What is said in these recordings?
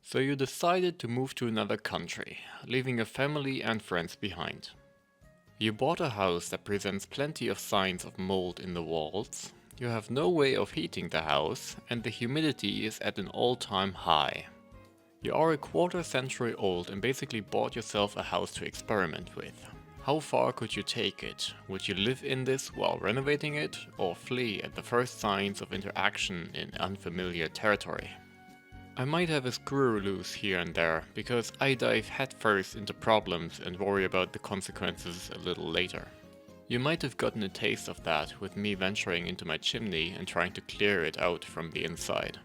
So you decided to move to another country, leaving your family and friends behind. You bought a house that presents plenty of signs of mold in the walls, you have no way of heating the house, and the humidity is at an all-time high. You are a quarter century old and basically bought yourself a house to experiment with. How far could you take it? Would you live in this while renovating it, or flee at the first signs of interaction in unfamiliar territory? I might have a screw loose here and there, because I dive headfirst into problems and worry about the consequences a little later. You might have gotten a taste of that with me venturing into my chimney and trying to clear it out from the inside.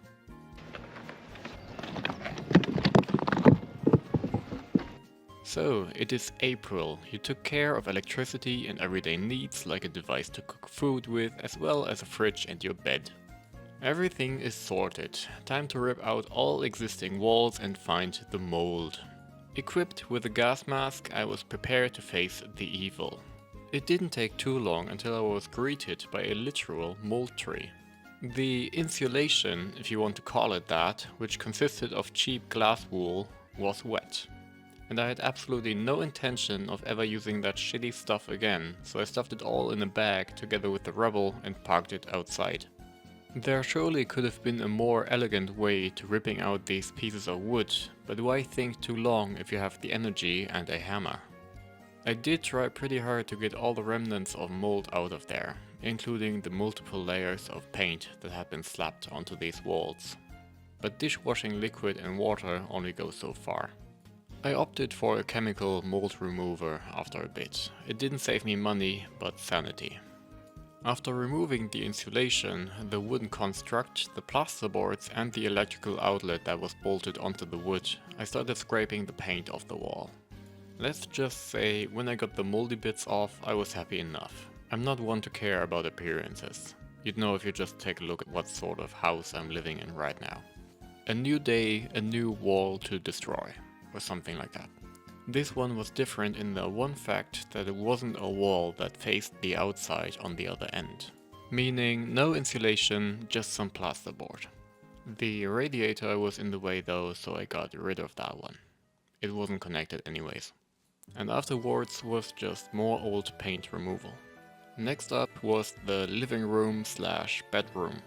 So, it is April. You took care of electricity and everyday needs like a device to cook food with, as well as a fridge and your bed. Everything is sorted. Time to rip out all existing walls and find the mold. Equipped with a gas mask, I was prepared to face the evil. It didn't take too long until I was greeted by a literal mold tree. The insulation, if you want to call it that, which consisted of cheap glass wool, was wet. And I had absolutely no intention of ever using that shitty stuff again, so I stuffed it all in a bag together with the rubble and parked it outside. There surely could have been a more elegant way to ripping out these pieces of wood, but why think too long if you have the energy and a hammer? I did try pretty hard to get all the remnants of mold out of there, including the multiple layers of paint that had been slapped onto these walls. But dishwashing liquid and water only go so far. I opted for a chemical mold remover after a bit. It didn't save me money, but sanity. After removing the insulation, the wooden construct, the plasterboards and the electrical outlet that was bolted onto the wood, I started scraping the paint off the wall. Let's just say, when I got the moldy bits off, I was happy enough. I'm not one to care about appearances. You'd know if you just take a look at what sort of house I'm living in right now. A new day, a new wall to destroy, or something like that. This one was different in the one fact that it wasn't a wall that faced the outside on the other end. Meaning no insulation, just some plasterboard. The radiator was in the way though, so I got rid of that one. It wasn't connected anyways. And afterwards was just more old paint removal. Next up was the living room / bedroom.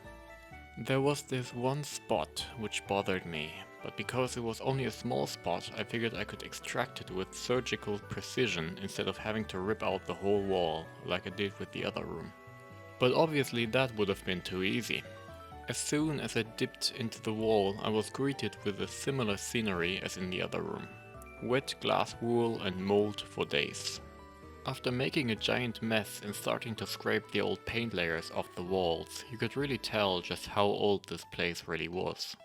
There was this one spot which bothered me, but because it was only a small spot, I figured I could extract it with surgical precision instead of having to rip out the whole wall like I did with the other room. But obviously that would have been too easy. As soon as I dipped into the wall, I was greeted with a similar scenery as in the other room. Wet glass wool and mold for days. After making a giant mess and starting to scrape the old paint layers off the walls, you could really tell just how old this place really was.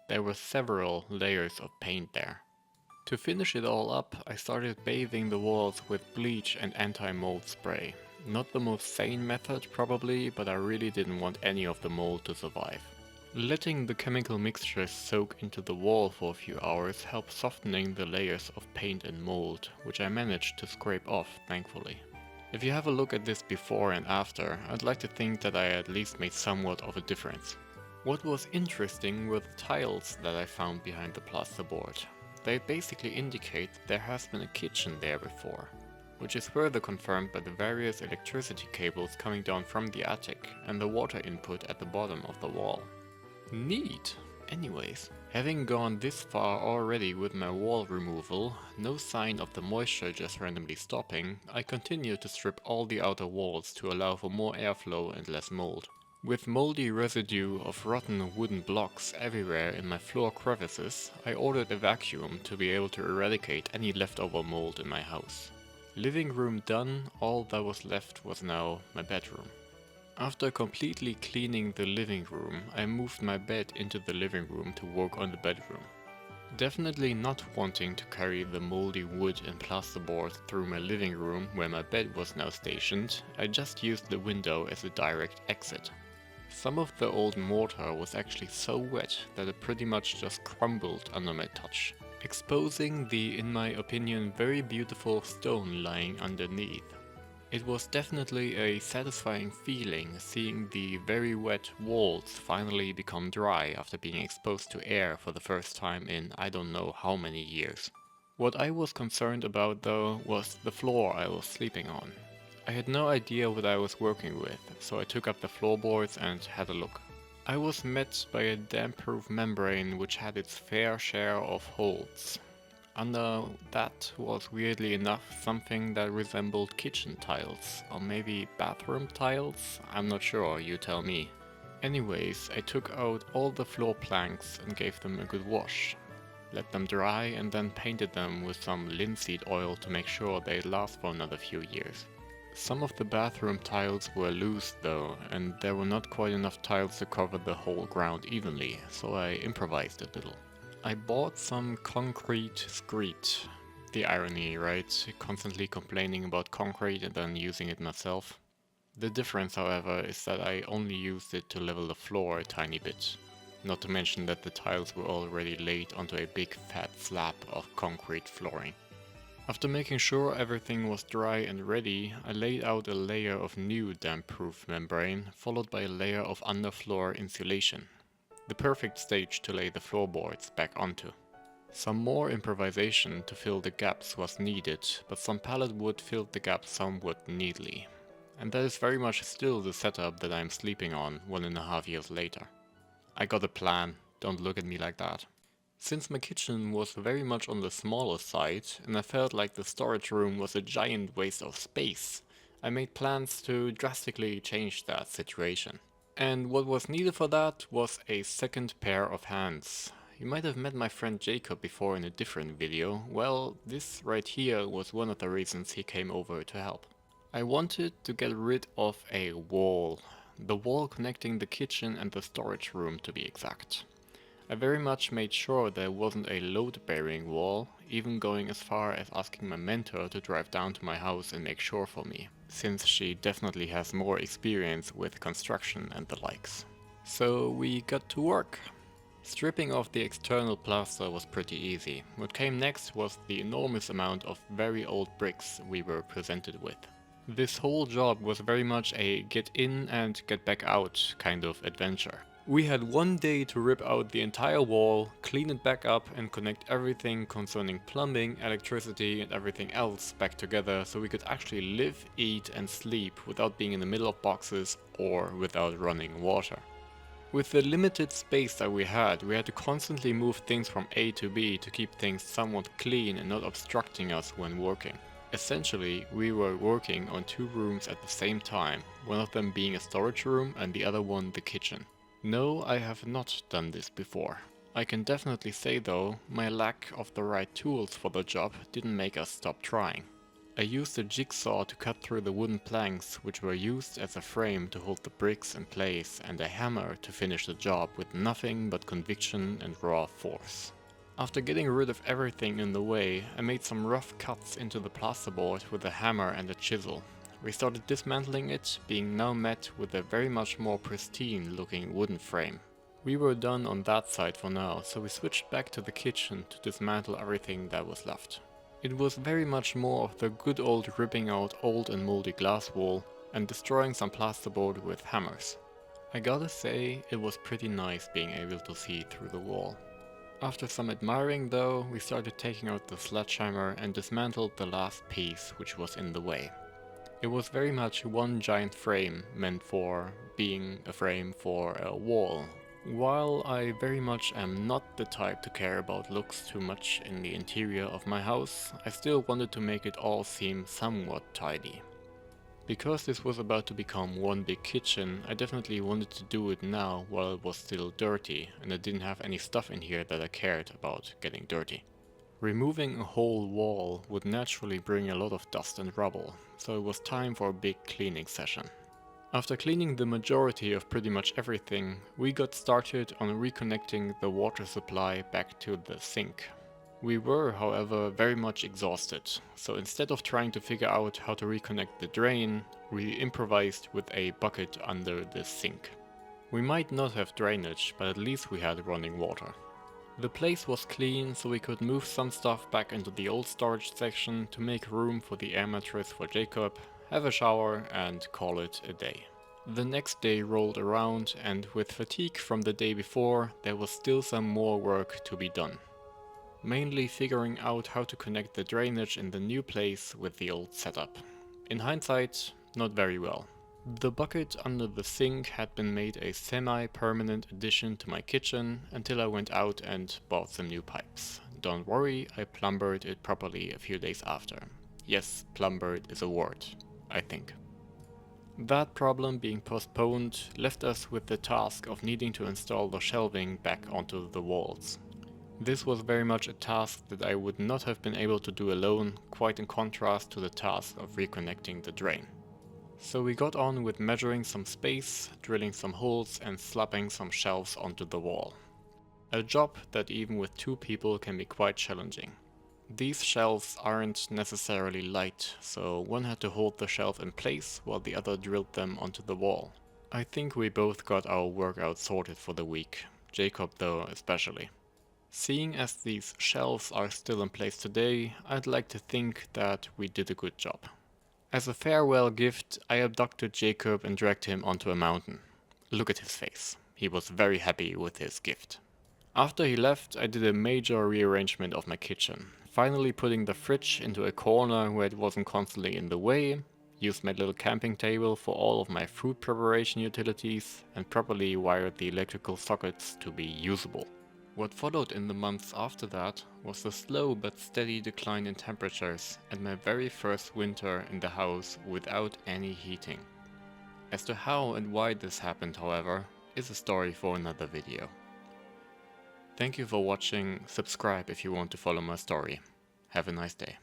There were several layers of paint there. To finish it all up, I started bathing the walls with bleach and anti-mold spray. Not the most sane method probably, but I really didn't want any of the mold to survive. Letting the chemical mixture soak into the wall for a few hours helped softening the layers of paint and mold, which I managed to scrape off, thankfully. If you have a look at this before and after, I'd like to think that I at least made somewhat of a difference. What was interesting were the tiles that I found behind the plasterboard. They basically indicate there has been a kitchen there before, which is further confirmed by the various electricity cables coming down from the attic and the water input at the bottom of the wall. Neat! Anyways, having gone this far already with my wall removal, no sign of the moisture just randomly stopping, I continued to strip all the outer walls to allow for more airflow and less mold. With moldy residue of rotten wooden blocks everywhere in my floor crevices, I ordered a vacuum to be able to eradicate any leftover mold in my house. Living room done, all that was left was now my bedroom. After completely cleaning the living room, I moved my bed into the living room to work on the bedroom. Definitely not wanting to carry the moldy wood and plasterboard through my living room where my bed was now stationed, I just used the window as a direct exit. Some of the old mortar was actually so wet that it pretty much just crumbled under my touch, exposing the, in my opinion, very beautiful stone lying underneath. It was definitely a satisfying feeling seeing the very wet walls finally become dry after being exposed to air for the first time in I don't know how many years. What I was concerned about though was the floor I was sleeping on. I had no idea what I was working with, so I took up the floorboards and had a look. I was met by a damp-proof membrane which had its fair share of holes. Under that was weirdly enough something that resembled kitchen tiles, or maybe bathroom tiles? I'm not sure, you tell me. Anyways, I took out all the floor planks and gave them a good wash. Let them dry and then painted them with some linseed oil to make sure they'd last for another few years. Some of the bathroom tiles were loose though, and there were not quite enough tiles to cover the whole ground evenly, so I improvised a little. I bought some concrete screed. The irony, right? Constantly complaining about concrete and then using it myself. The difference, however, is that I only used it to level the floor a tiny bit. Not to mention that the tiles were already laid onto a big fat slab of concrete flooring. After making sure everything was dry and ready, I laid out a layer of new damp-proof membrane, followed by a layer of underfloor insulation. The perfect stage to lay the floorboards back onto. Some more improvisation to fill the gaps was needed, but some pallet wood filled the gaps somewhat neatly. And that is very much still the setup that I'm sleeping on 1.5 years later. I got a plan, don't look at me like that. Since my kitchen was very much on the smaller side, and I felt like the storage room was a giant waste of space, I made plans to drastically change that situation. And what was needed for that was a second pair of hands. You might have met my friend Jacob before in a different video. Well, this right here was one of the reasons he came over to help. I wanted to get rid of a wall. The wall connecting the kitchen and the storage room to be exact. I very much made sure there wasn't a load-bearing wall, even going as far as asking my mentor to drive down to my house and make sure for me, since she definitely has more experience with construction and the likes. So we got to work. Stripping off the external plaster was pretty easy. What came next was the enormous amount of very old bricks we were presented with. This whole job was very much a get in and get back out kind of adventure. We had one day to rip out the entire wall, clean it back up and connect everything concerning plumbing, electricity and everything else back together so we could actually live, eat and sleep without being in the middle of boxes or without running water. With the limited space that we had to constantly move things from A to B to keep things somewhat clean and not obstructing us when working. Essentially, we were working on 2 rooms at the same time, one of them being a storage room and the other one the kitchen. No, I have not done this before. I can definitely say though, my lack of the right tools for the job didn't make us stop trying. I used a jigsaw to cut through the wooden planks which were used as a frame to hold the bricks in place and a hammer to finish the job with nothing but conviction and raw force. After getting rid of everything in the way, I made some rough cuts into the plasterboard with a hammer and a chisel. We started dismantling it, being now met with a very much more pristine looking wooden frame. We were done on that side for now, so we switched back to the kitchen to dismantle everything that was left. It was very much more of the good old ripping out old and moldy glass wall and destroying some plasterboard with hammers. I gotta say, it was pretty nice being able to see through the wall. After some admiring though, we started taking out the sledgehammer and dismantled the last piece which was in the way. It was very much one giant frame meant for being a frame for a wall. While I very much am not the type to care about looks too much in the interior of my house, I still wanted to make it all seem somewhat tidy. Because this was about to become one big kitchen, I definitely wanted to do it now while it was still dirty and I didn't have any stuff in here that I cared about getting dirty. Removing a whole wall would naturally bring a lot of dust and rubble, so it was time for a big cleaning session. After cleaning the majority of pretty much everything, we got started on reconnecting the water supply back to the sink. We were, however, very much exhausted, so instead of trying to figure out how to reconnect the drain, we improvised with a bucket under the sink. We might not have drainage, but at least we had running water. The place was clean, so we could move some stuff back into the old storage section to make room for the air mattress for Jacob, have a shower and call it a day. The next day rolled around, and with fatigue from the day before, there was still some more work to be done. Mainly figuring out how to connect the drainage in the new place with the old setup. In hindsight, not very well. The bucket under the sink had been made a semi-permanent addition to my kitchen until I went out and bought some new pipes. Don't worry, I plumbered it properly a few days after. Yes, plumbered is a word, I think. That problem being postponed left us with the task of needing to install the shelving back onto the walls. This was very much a task that I would not have been able to do alone, quite in contrast to the task of reconnecting the drain. So we got on with measuring some space, drilling some holes and slapping some shelves onto the wall. A job that even with 2 people can be quite challenging. These shelves aren't necessarily light, so one had to hold the shelf in place while the other drilled them onto the wall. I think we both got our workout sorted for the week, Jacob though especially. Seeing as these shelves are still in place today, I'd like to think that we did a good job. As a farewell gift, I abducted Jacob and dragged him onto a mountain. Look at his face. He was very happy with his gift. After he left, I did a major rearrangement of my kitchen, finally putting the fridge into a corner where it wasn't constantly in the way, used my little camping table for all of my food preparation utilities, and properly wired the electrical sockets to be usable. What followed in the months after that was a slow but steady decline in temperatures and my very first winter in the house without any heating. As to how and why this happened, however, is a story for another video. Thank you for watching, subscribe if you want to follow my story. Have a nice day.